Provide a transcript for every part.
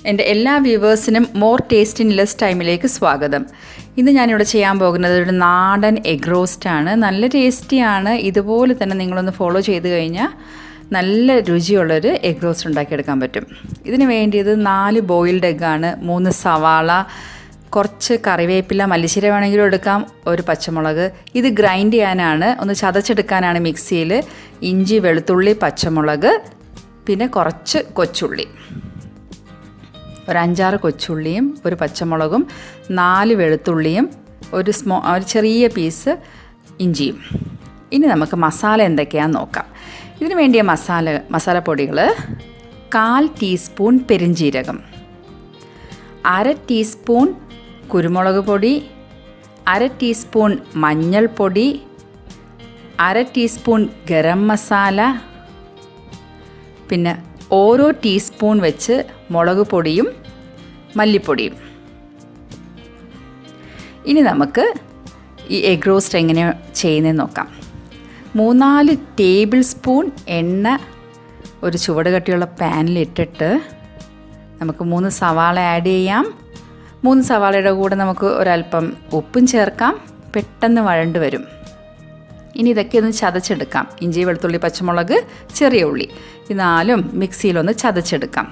എൻ്റെ എല്ലാ വ്യൂവേഴ്സിനും more taste in less ടൈമിലേക്ക് സ്വാഗതം. ഇന്ന് ഞാനിവിടെ ചെയ്യാൻ പോകുന്നത് ഒരു നാടൻ എഗ് റോസ്റ്റാണ്. നല്ല ടേസ്റ്റിയാണ്. ഇതുപോലെ തന്നെ നിങ്ങളൊന്ന് ഫോളോ ചെയ്ത് കഴിഞ്ഞാൽ നല്ല രുചിയുള്ളൊരു എഗ് റോസ്റ്റ് ഉണ്ടാക്കിയെടുക്കാൻ പറ്റും. ഇതിന് വേണ്ടിയത് 4 ബോയിൽഡ് എഗ്ഗാണ്, 3 സവാള, കുറച്ച് കറിവേപ്പില, മല്ലിച്ചീര വേണമെങ്കിലും എടുക്കാം, ഒരു പച്ചമുളക്. ഇത് ഗ്രൈൻഡ് ചെയ്യാനാണ്, ഒന്ന് ചതച്ചെടുക്കാനാണ് മിക്സിയിൽ. ഇഞ്ചി, വെളുത്തുള്ളി, പച്ചമുളക്, പിന്നെ കുറച്ച് കൊച്ചുള്ളി, ഒരു 5-6 കൊച്ചുള്ളിയും ഒരു പച്ചമുളകും 4 വെളുത്തുള്ളിയും ഒരു ചെറിയ പീസ് ഇഞ്ചിയും. ഇനി നമുക്ക് മസാല എന്തൊക്കെയാണെന്ന് നോക്കാം. ഇതിന് വേണ്ടിയ മസാലപ്പൊടികൾ: 1/4 ടീസ്പൂൺ പെരിഞ്ജീരകം, 1/2 ടീസ്പൂൺ കുരുമുളക് പൊടി, 1/2 ടീസ്പൂൺ മഞ്ഞൾപ്പൊടി, 1/2 ടീസ്പൂൺ ഗരം മസാല, പിന്നെ ഓരോ ടീസ്പൂൺ വെച്ച് മുളക് പൊടിയും മല്ലിപ്പൊടിയും. ഇനി നമുക്ക് ഈ എഗ് റോസ്റ്റ് എങ്ങനെയാണ് ചെയ്യുന്നതെന്ന് നോക്കാം. 3-4 ടേബിൾ സ്പൂൺ എണ്ണ ഒരു ചുവട് കട്ടിയുള്ള പാനിലിട്ടിട്ട് നമുക്ക് 3 സവാള ആഡ് ചെയ്യാം. 3 സവാളയുടെ കൂടെ നമുക്ക് ഒരല്പം ഉപ്പും ചേർക്കാം. പെട്ടെന്ന് വഴണ്ട് വരും. ഇനി ഇതൊക്കെ ഒന്ന് ചതച്ചെടുക്കാം. ഇഞ്ചി, വെളുത്തുള്ളി, പച്ചമുളക്, ചെറിയ ഉള്ളി, ഈ 4ഉം മിക്സിയിലൊന്ന് ചതച്ചെടുക്കാം.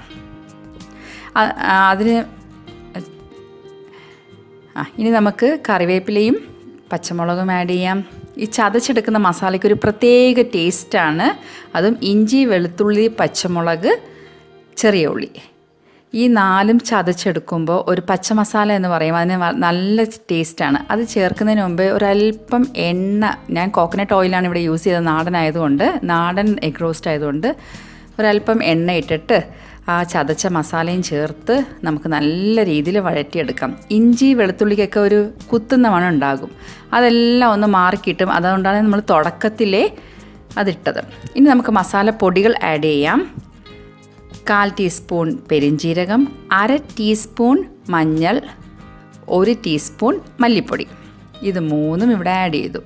ഇനി നമുക്ക് കറിവേപ്പിലയും പച്ചമുളകും ആഡ് ചെയ്യാം. ഈ ചതച്ചെടുക്കുന്ന മസാലയ്ക്ക് ഒരു പ്രത്യേക ടേസ്റ്റാണ്. അതും ഇഞ്ചി, വെളുത്തുള്ളി, പച്ചമുളക്, ചെറിയ ഉള്ളി, ഈ 4ഉം ചതച്ചെടുക്കുമ്പോൾ ഒരു പച്ച മസാല എന്ന് പറയും, അതിന് നല്ല ടേസ്റ്റാണ്. അത് ചേർക്കുന്നതിന് മുമ്പ് ഒരല്പം എണ്ണ, ഞാൻ കോക്കനട്ട് ഓയിലാണ് ഇവിടെ യൂസ് ചെയ്തത്, നാടൻ എഗ് റോസ്റ്റ് ആയതുകൊണ്ട് ഒരല്പം എണ്ണ ഇട്ടിട്ട് ആ ചതച്ച മസാലയും ചേർത്ത് നമുക്ക് നല്ല രീതിയിൽ വഴറ്റിയെടുക്കാം. ഇഞ്ചി, വെളുത്തുള്ളിക്കൊക്കെ ഒരു കുത്തുന്ന മണം ഉണ്ടാകും, അതെല്ലാം ഒന്ന് മാറിക്കിട്ടും. അതുകൊണ്ടാണ് നമ്മൾ തുടക്കത്തിലേ അതിട്ടത്. ഇനി നമുക്ക് മസാലപ്പൊടികൾ ആഡ് ചെയ്യാം. 1/4 ടീസ്പൂൺ പെരിഞ്ജീരകം, 1/2 ടീസ്പൂൺ മഞ്ഞൾ, 1 ടീസ്പൂൺ മല്ലിപ്പൊടി. ഇത് 3ഉം ഇവിടെ ആഡ് ചെയ്തു.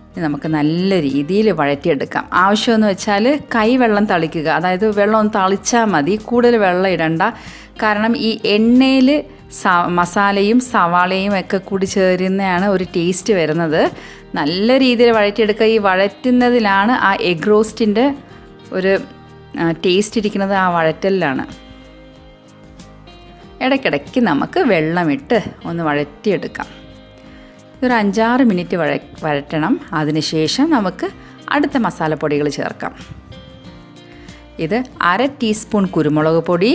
ഇനി നമുക്ക് നല്ല രീതിയിൽ വഴറ്റിയെടുക്കാം. ആവശ്യമെന്ന് വെച്ചാൽ കൈവെള്ളം തളിക്കുക, അതായത് വെള്ളം ഒന്ന് തളിച്ചാൽ മതി, കൂടുതൽ വെള്ളം ഇടണ്ട. കാരണം ഈ എണ്ണയിൽ മസാലയും സവാളയും ഒക്കെ കൂടി ചേരുന്നതാണ് ഒരു ടേസ്റ്റ് വരുന്നത്. നല്ല രീതിയിൽ വഴറ്റിയെടുക്കുക. ഈ വഴറ്റുന്നതിലാണ് ആ എഗ് റോസ്റ്റിൻ്റെ ഒരു ടേസ്റ്റ് ഇരിക്കുന്നത്, ആ വഴറ്റലിലാണ്. ഇടയ്ക്കിടയ്ക്ക് നമുക്ക് വെള്ളമിട്ട് ഒന്ന് വഴറ്റിയെടുക്കാം. ഒരു 5-6 മിനിറ്റ് വഴറ്റണം. അതിനുശേഷം നമുക്ക് അടുത്ത മസാലപ്പൊടികൾ ചേർക്കാം. ഇത് 1/2 ടീസ്പൂൺ കുരുമുളക് പൊടി,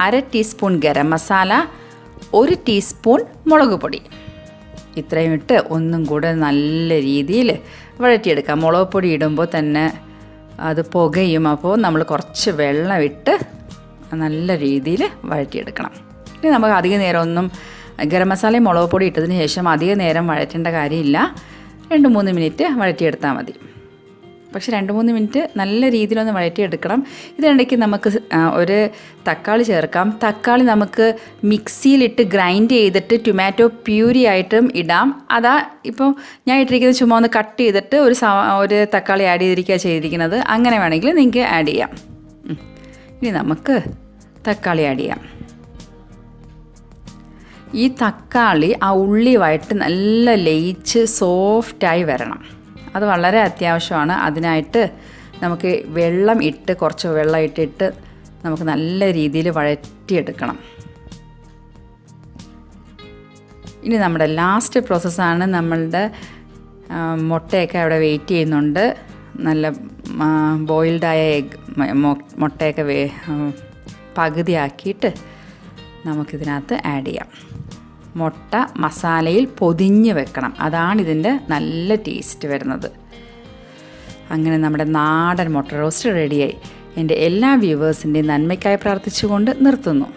1/2 ടീസ്പൂൺ ഗരം മസാല, 1 ടീസ്പൂൺ മുളക് പൊടി. ഇത്രയും ഇട്ട് ഒന്നും കൂടെ നല്ല രീതിയിൽ വഴറ്റിയെടുക്കാം. മുളക് പൊടി ഇടുമ്പോൾ തന്നെ അത് പുകയും, അപ്പോൾ നമ്മൾ കുറച്ച് വെള്ളം ഇട്ട് നല്ല രീതിയിൽ വഴറ്റിയെടുക്കണം. ഇനി നമുക്ക് അധിക നേരം ഗരം മസാലയും മുളക് പൊടി ഇട്ടതിന് ശേഷം അധിക നേരം വഴറ്റേണ്ട കാര്യമില്ല. 2-3 മിനിറ്റ് വഴറ്റിയെടുത്താൽ മതി. പക്ഷേ 2-3 മിനിറ്റ് നല്ല രീതിയിലൊന്ന് വഴറ്റിയെടുക്കണം. ഇതിനിടയ്ക്ക് നമുക്ക് ഒരു തക്കാളി ചേർക്കാം. തക്കാളി നമുക്ക് മിക്സിയിലിട്ട് ഗ്രൈൻഡ് ചെയ്തിട്ട് ടൊമാറ്റോ പ്യൂരി ആയിട്ടും ഇടാം. ഇപ്പോൾ ഞാൻ ഇട്ടിരിക്കുന്നത് ചുമ്മാ ഒന്ന് കട്ട് ചെയ്തിട്ട് ഒരു തക്കാളി ആഡ് ചെയ്തിരിക്കുന്നത്. അങ്ങനെ വേണമെങ്കിൽ നിങ്ങൾക്ക് ആഡ് ചെയ്യാം. ഇനി നമുക്ക് തക്കാളി ആഡ് ചെയ്യാം. ഈ തക്കാളി ആ ഉള്ളിയുമായിട്ട് നല്ല ലയിച്ച് സോഫ്റ്റായി വരണം. അത് വളരെ അത്യാവശ്യമാണ്. അതിനായിട്ട് നമുക്ക് കുറച്ച് വെള്ളം ഇട്ടിട്ട് നമുക്ക് നല്ല രീതിയിൽ വഴറ്റിയെടുക്കണം. ഇനി നമ്മുടെ ലാസ്റ്റ് പ്രോസസ്സാണ്. നമ്മളുടെ മുട്ടയൊക്കെ അവിടെ വെയിറ്റ് ചെയ്യുന്നുണ്ട്. നല്ല ബോയിൽഡായ മുട്ടയൊക്കെ പകുതിയാക്കിയിട്ട് നമുക്കിതിനകത്ത് ആഡ് ചെയ്യാം. മുട്ട മസാലയിൽ പൊതിഞ്ഞ് വെക്കണം, അതാണ് ഇതിൻ്റെ നല്ല ടേസ്റ്റ് വരുന്നത്. അങ്ങനെ നമ്മുടെ നാടൻ മുട്ട റോസ്റ്റ് റെഡിയായി. എൻ്റെ എല്ലാ വ്യൂവേഴ്സിൻ്റെയും നന്മയ്ക്കായി പ്രാർത്ഥിച്ചുകൊണ്ട് നിർത്തുന്നു.